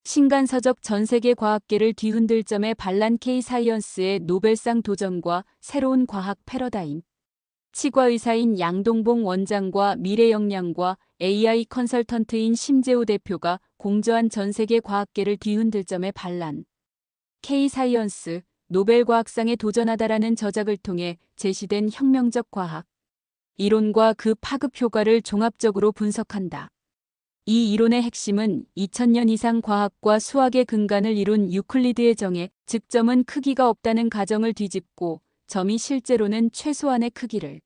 신간서적 전세계 과학계를 뒤흔들 점에 발란 K-사이언스의 노벨상 도전과 새로운 과학 패러다임. 치과의사인 양동봉 원장과 미래역량과 AI 컨설턴트인 심재호 대표가 공저한 전세계 과학계를 뒤흔들 점에 발란 K-사이언스 노벨과학상에 도전하다라는 저작을 통해 제시된 혁명적 과학 이론과 그 파급 효과를 종합적으로 분석한다. 이 이론의 핵심은 2000년 이상 과학과 수학의 근간을 이룬 유클리드의 정의, 즉 점은 크기가 없다는 가정을 뒤집고 점이 실제로는 최소한의 크기를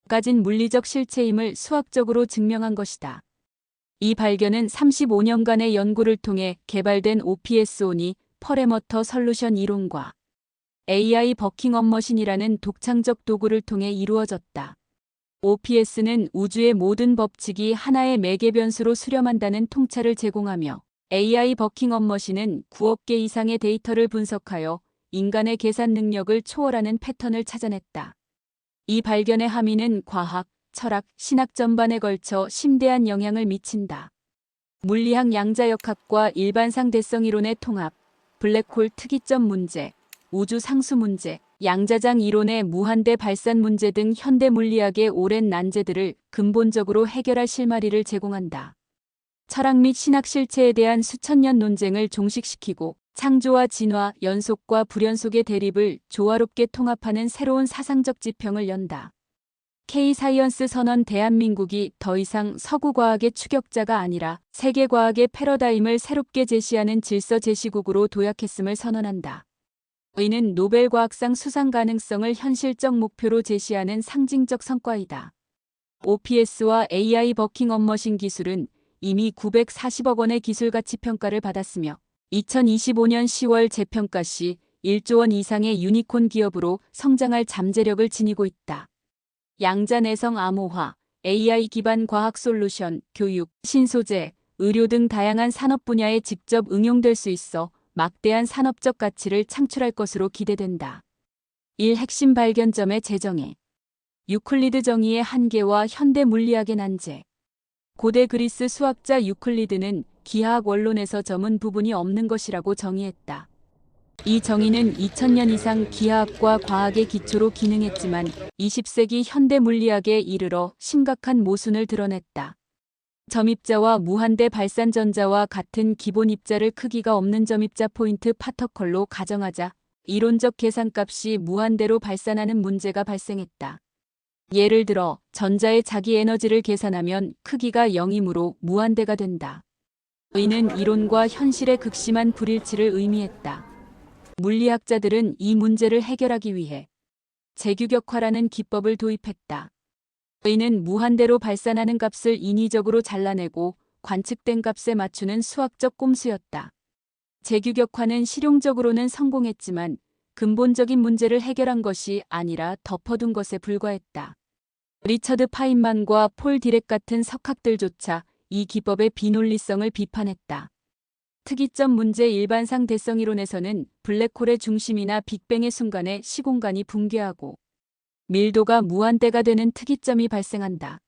가진 물리적 실체임을 수학적으로 증명한 것이다. 이 발견은 35년간의 연구를 통해 개발된 OPS-ONI 퍼레머터 솔루션 이론과 AI 버킹업 머신이라는 독창적 도구를 통해 이루어졌다. OPS는 우주의 모든 법칙이 하나의 매개 변수로 수렴한다는 통찰을 제공하며 AI 버킹업 머신은 9억 개 이상의 데이터를 분석하여 인간의 계산 능력을 초월하는 패턴을 찾아냈다. 이 발견의 함의는 과학, 철학, 신학 전반에 걸쳐 심대한 영향을 미친다. 물리학 양자역학과 일반상 대성 이론의 통합, 블랙홀 특이점 문제, 우주 상수 문제, 양자장 이론의 무한대 발산 문제 등 현대 물리학의 오랜 난제들을 근본적으로 해결할 실마리를 제공한다. 철학 및 신학 실체에 대한 수천 년 논쟁을 종식시키고 창조와 진화, 연속과 불연속의 대립을 조화롭게 통합하는 새로운 사상적 지평을 연다. K-사이언스 선언 대한민국이 더 이상 서구과학의 추격자가 아니라 세계과학의 패러다임을 새롭게 제시하는 질서 제시국으로 도약했음을 선언한다. 이는 노벨과학상 수상 가능성을 현실적 목표로 제시하는 상징적 성과이다. OPS와 AI 버킹업 머신 기술은 이미 940억 원의 기술 가치 평가를 받았으며 2025년 10월 재평가 시 1조 원 이상의 유니콘 기업으로 성장할 잠재력을 지니고 있다. 양자 내성 암호화, AI 기반 과학 솔루션, 교육, 신소재, 의료 등 다양한 산업 분야에 직접 응용될 수 있어 막대한 산업적 가치를 창출할 것으로 기대된다. 1. 핵심 발견점의 재정의 유클리드 정의의 한계와 현대 물리학의 난제. 고대 그리스 수학자 유클리드는 기하학 원론에서 점은 부분이 없는 것이라고 정의했다. 이 정의는 2000년 이상 기하학과 과학의 기초로 기능했지만 20세기 현대 물리학에 이르러 심각한 모순을 드러냈다. 점입자와 무한대 발산 전자와 같은 기본 입자를 크기가 없는 점입자 포인트 파터컬로 가정하자 이론적 계산값이 무한대로 발산하는 문제가 발생했다. 예를 들어 전자의 자기 에너지를 계산하면 크기가 0이므로 무한대가 된다. 이는 이론과 현실의 극심한 불일치를 의미했다. 물리학자들은 이 문제를 해결하기 위해 재규격화라는 기법을 도입했다. 이는 무한대로 발산하는 값을 인위적으로 잘라내고 관측된 값에 맞추는 수학적 꼼수였다. 재규격화는 실용적으로는 성공했지만 근본적인 문제를 해결한 것이 아니라 덮어둔 것에 불과했다. 리처드 파인만과 폴 디렉 같은 석학들조차 이 기법의 비논리성을 비판했다. 특이점 문제 일반상 대성 이론에서는 블랙홀의 중심이나 빅뱅의 순간에 시공간이 붕괴하고 밀도가 무한대가 되는 특이점이 발생한다.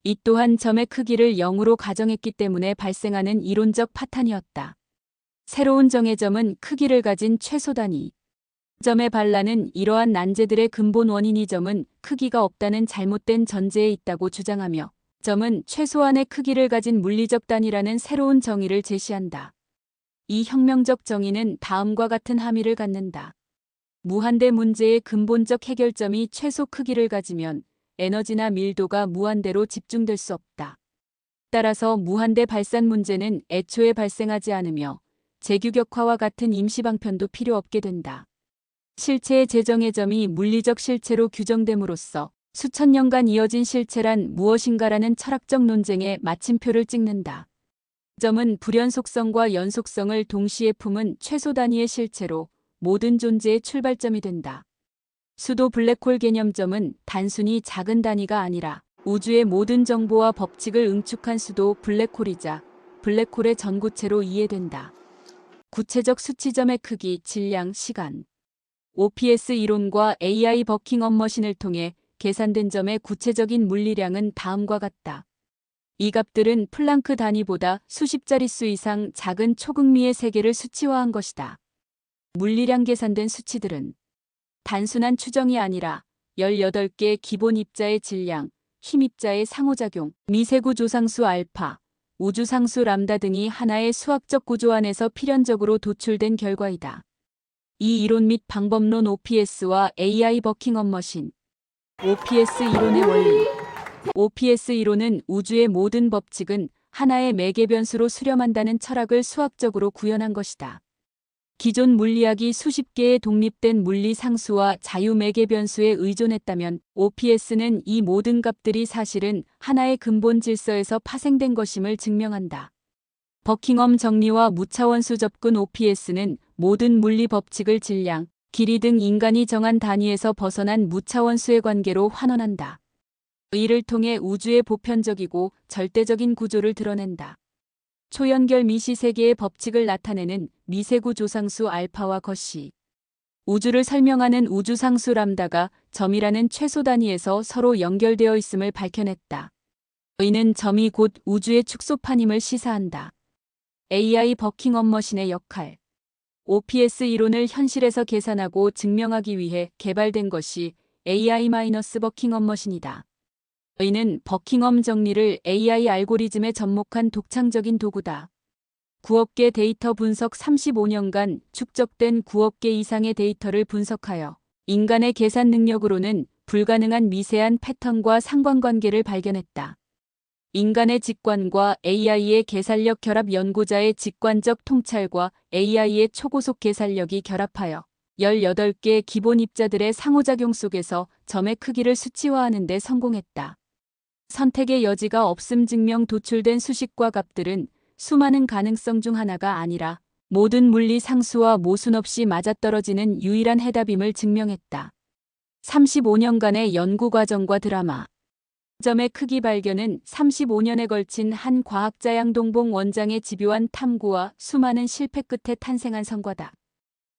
이 또한 점의 크기를 0으로 가정했기 때문에 발생하는 이론적 파탄이었다. 새로운 정의 점은 크기를 가진 최소 단위. 점의 반란은 이러한 난제들의 근본 원인이 점은 크기가 없다는 잘못된 전제에 있다고 주장하며 점은 최소한의 크기를 가진 물리적 단위라는 새로운 정의를 제시한다. 이 혁명적 정의는 다음과 같은 함의를 갖는다. 무한대 문제의 근본적 해결점이 최소 크기를 가지면 에너지나 밀도가 무한대로 집중될 수 없다. 따라서 무한대 발산 문제는 애초에 발생하지 않으며 재규격화와 같은 임시방편도 필요 없게 된다. 실체의 재정의 점이 물리적 실체로 규정됨으로써 수천 년간 이어진 실체란 무엇인가라는 철학적 논쟁에 마침표를 찍는다. 점은 불연속성과 연속성을 동시에 품은 최소 단위의 실체로 모든 존재의 출발점이 된다. 수도 블랙홀 개념점은 단순히 작은 단위가 아니라 우주의 모든 정보와 법칙을 응축한 수도 블랙홀이자 블랙홀의 전구체로 이해된다. 구체적 수치점의 크기, 질량, 시간. OPS 이론과 AI 버킹업 머신을 통해 계산된 점의 구체적인 물리량은 다음과 같다. 이 값들은 플랑크 단위보다 수십 자릿수 이상 작은 초극미의 세계를 수치화한 것이다. 물리량 계산된 수치들은 단순한 추정이 아니라 18개의 기본 입자의 질량, 힘 입자의 상호작용, 미세구 조상수 알파, 우주상수 람다 등이 하나의 수학적 구조 안에서 필연적으로 도출된 결과이다. 이 이론 및 방법론 OPS와 AI 버킹엄 머신. OPS 이론의 원리. OPS 이론은 우주의 모든 법칙은 하나의 매개 변수로 수렴한다는 철학을 수학적으로 구현한 것이다. 기존 물리학이 수십 개의 독립된 물리 상수와 자유 매개 변수에 의존했다면 OPS는 이 모든 값들이 사실은 하나의 근본 질서에서 파생된 것임을 증명한다. 버킹엄 정리와 무차원수 접근 OPS는 모든 물리 법칙을 질량, 길이 등 인간이 정한 단위에서 벗어난 무차원수의 관계로 환원한다. 이를 통해 우주의 보편적이고 절대적인 구조를 드러낸다. 초연결 미시세계의 법칙을 나타내는 미세구 조상수 알파와 거시. 우주를 설명하는 우주상수 람다가 점이라는 최소 단위에서 서로 연결되어 있음을 밝혀냈다. 이는 점이 곧 우주의 축소판임을 시사한다. AI 버킹엄 머신의 역할. OPS 이론을 현실에서 계산하고 증명하기 위해 개발된 것이 AI-버킹엄 머신이다. 이는 버킹엄 정리를 AI 알고리즘에 접목한 독창적인 도구다. 9억 개 데이터 분석 35년간 축적된 9억 개 이상의 데이터를 분석하여 인간의 계산 능력으로는 불가능한 미세한 패턴과 상관관계를 발견했다. 인간의 직관과 AI의 계산력 결합 연구자의 직관적 통찰과 AI의 초고속 계산력이 결합하여 18개 기본 입자들의 상호작용 속에서 점의 크기를 수치화하는 데 성공했다. 선택의 여지가 없음 증명 도출된 수식과 값들은 수많은 가능성 중 하나가 아니라 모든 물리 상수와 모순 없이 맞아떨어지는 유일한 해답임을 증명했다. 35년간의 연구 과정과 드라마. 점의 크기 발견은 35년에 걸친 한 과학자 양동봉 원장의 집요한 탐구와 수많은 실패 끝에 탄생한 성과다.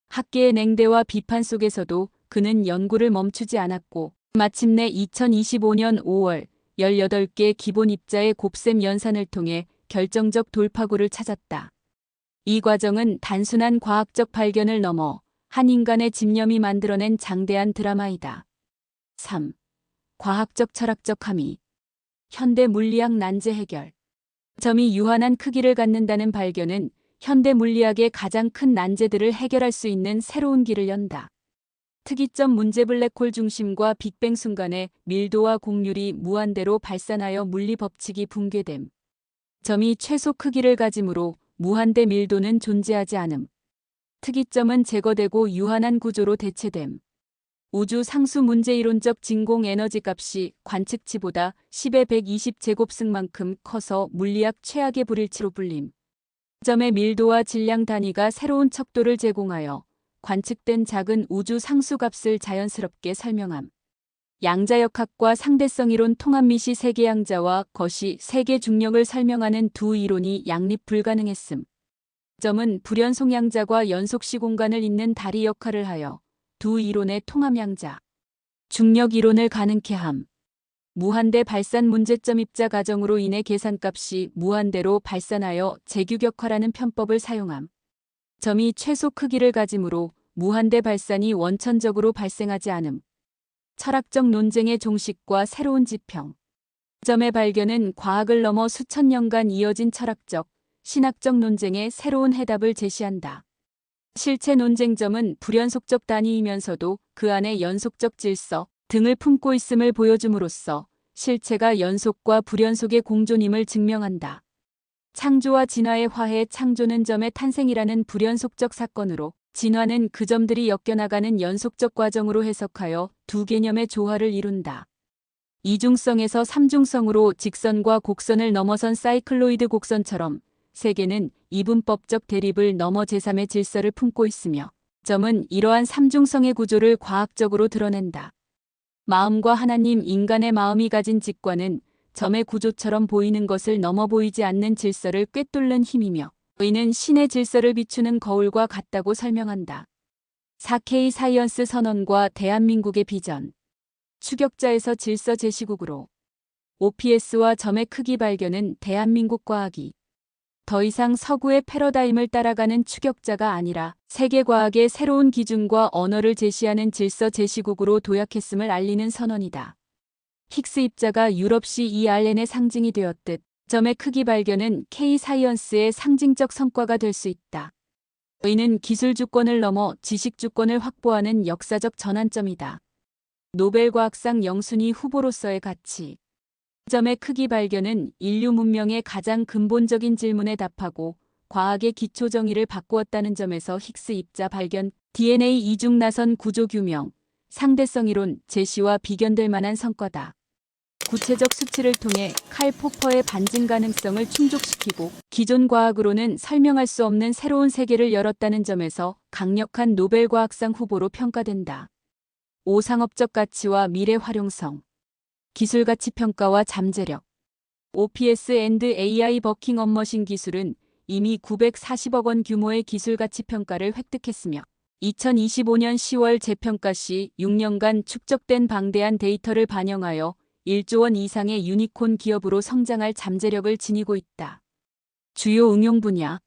학계의 냉대와 비판 속에서도 그는 연구를 멈추지 않았고 마침내 2025년 5월 18개 기본 입자의 곱셈 연산을 통해 결정적 돌파구를 찾았다. 이 과정은 단순한 과학적 발견을 넘어 한 인간의 집념이 만들어낸 장대한 드라마이다. 3. 과학적 철학적 함의. 현대 물리학 난제 해결. 점이 유한한 크기를 갖는다는 발견은 현대 물리학의 가장 큰 난제들을 해결할 수 있는 새로운 길을 연다. 특이점 문제 블랙홀 중심과 빅뱅 순간에 밀도와 곡률이 무한대로 발산하여 물리 법칙이 붕괴됨. 점이 최소 크기를 가지므로 무한대 밀도는 존재하지 않음. 특이점은 제거되고 유한한 구조로 대체됨. 우주 상수 문제 이론적 진공 에너지 값이 관측치보다 10의 120제곱승만큼 커서 물리학 최악의 불일치로 불림. 점의 밀도와 질량 단위가 새로운 척도를 제공하여 관측된 작은 우주 상수 값을 자연스럽게 설명함. 양자역학과 상대성 이론 통합 미시 세계 양자와 거시 세계 중력을 설명하는 두 이론이 양립 불가능했음. 점은 불연속 양자과 연속시 공간을 잇는 다리 역할을 하여 두 이론의 통합 양자, 중력 이론을 가능케 함. 무한대 발산 문제점 입자 가정으로 인해 계산값이 무한대로 발산하여 재규격화라는 편법을 사용함. 점이 최소 크기를 가지므로 무한대 발산이 원천적으로 발생하지 않음. 철학적 논쟁의 종식과 새로운 지평. 점의 발견은 과학을 넘어 수천 년간 이어진 철학적, 신학적 논쟁의 새로운 해답을 제시한다. 실체 논쟁점은 불연속적 단위이면서도 그 안에 연속적 질서 등을 품고 있음을 보여줌으로써 실체가 연속과 불연속의 공존임을 증명한다. 창조와 진화의 화해. 창조는 점의 탄생이라는 불연속적 사건으로, 진화는 그 점들이 엮여나가는 연속적 과정으로 해석하여 두 개념의 조화를 이룬다. 이중성에서 삼중성으로 직선과 곡선을 넘어선 사이클로이드 곡선처럼 세계는 이분법적 대립을 넘어 제3의 질서를 품고 있으며, 점은 이러한 삼중성의 구조를 과학적으로 드러낸다. 마음과 하나님. 인간의 마음이 가진 직관은 점의 구조처럼 보이는 것을 넘어 보이지 않는 질서를 꿰뚫는 힘이며, 의는 신의 질서를 비추는 거울과 같다고 설명한다. 4K 사이언스 선언과 대한민국의 비전. 추격자에서 질서 제시국으로. OPS와 점의 크기 발견은 대한민국 과학이 더 이상 서구의 패러다임을 따라가는 추격자가 아니라 세계 과학의 새로운 기준과 언어를 제시하는 질서 제시국으로 도약했음을 알리는 선언이다. 힉스 입자가 유럽시 ERN의 상징이 되었듯 점의 크기 발견은 K-사이언스의 상징적 성과가 될 수 있다. 이는 기술 주권을 넘어 지식 주권을 확보하는 역사적 전환점이다. 노벨 과학상 영순위 후보로서의 가치. 점의 크기 발견은 인류 문명의 가장 근본적인 질문에 답하고 과학의 기초 정의를 바꾸었다는 점에서 힉스 입자 발견, DNA 이중 나선 구조 규명, 상대성 이론 제시와 비견될 만한 성과다. 구체적 수치를 통해 칼 포퍼의 반증 가능성을 충족시키고 기존 과학으로는 설명할 수 없는 새로운 세계를 열었다는 점에서 강력한 노벨 과학상 후보로 평가된다. 5. 상업적 가치와 미래 활용성. 기술 가치 평가와 잠재력. OPS & AI 버킹 업머신 기술은 이미 940억 원 규모의 기술 가치 평가를 획득했으며 2025년 10월 재평가 시 6년간 축적된 방대한 데이터를 반영하여 1조 원 이상의 유니콘 기업으로 성장할 잠재력을 지니고 있다. 주요 응용 분야.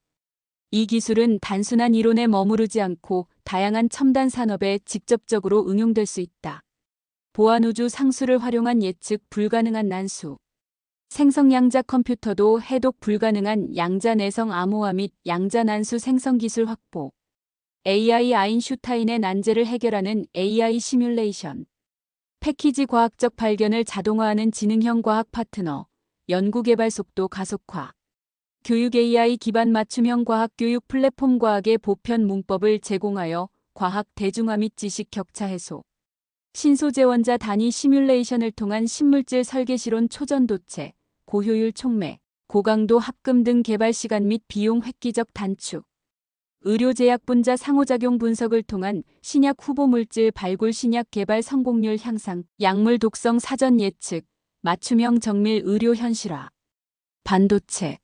이 기술은 단순한 이론에 머무르지 않고 다양한 첨단 산업에 직접적으로 응용될 수 있다. 보안우주 상수를 활용한 예측 불가능한 난수. 생성 양자 컴퓨터도 해독 불가능한 양자 내성 암호화 및 양자 난수 생성 기술 확보. AI 아인슈타인의 난제를 해결하는 AI 시뮬레이션. 패키지 과학적 발견을 자동화하는 지능형 과학 파트너. 연구개발 속도 가속화. 교육 AI 기반 맞춤형 과학 교육 플랫폼 과학의 보편 문법을 제공하여 과학 대중화 및 지식 격차 해소. 신소재원자 단위 시뮬레이션을 통한 신물질 설계시론 초전 도체, 고효율 촉매, 고강도 합금 등 개발 시간 및 비용 획기적 단축. 의료제약 분자 상호작용 분석을 통한 신약 후보 물질 발굴 신약 개발 성공률 향상, 약물 독성 사전 예측, 맞춤형 정밀 의료 현실화. 반도체.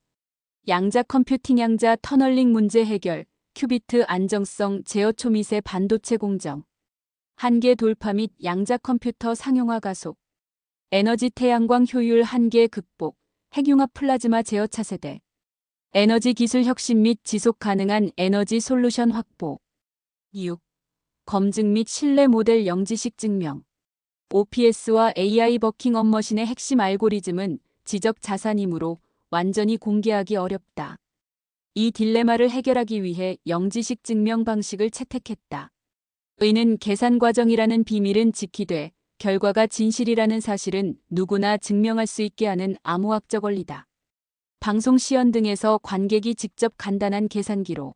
양자 컴퓨팅 양자 터널링 문제 해결, 큐비트 안정성 제어 초미세 반도체 공정. 한계 돌파 및 양자 컴퓨터 상용화 가속. 에너지 태양광 효율 한계 극복, 핵융합 플라즈마 제어 차세대. 에너지 기술 혁신 및 지속 가능한 에너지 솔루션 확보. 6. 검증 및 신뢰 모델 영지식 증명. OPS와 AI 버킹 업머신의 핵심 알고리즘은 지적 자산이므로 완전히 공개하기 어렵다. 이 딜레마를 해결하기 위해 영지식 증명 방식을 채택했다. 의는 계산 과정이라는 비밀은 지키되 결과가 진실이라는 사실은 누구나 증명할 수 있게 하는 암호학적 원리다. 방송 시연 등에서 관객이 직접 간단한 계산기로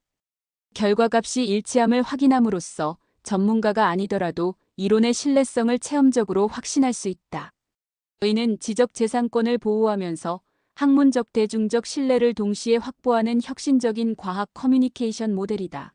결과값이 일치함을 확인함으로써 전문가가 아니더라도 이론의 신뢰성을 체험적으로 확신할 수 있다. 의는 지적재산권을 보호하면서 학문적 대중적 신뢰를 동시에 확보하는 혁신적인 과학 커뮤니케이션 모델이다.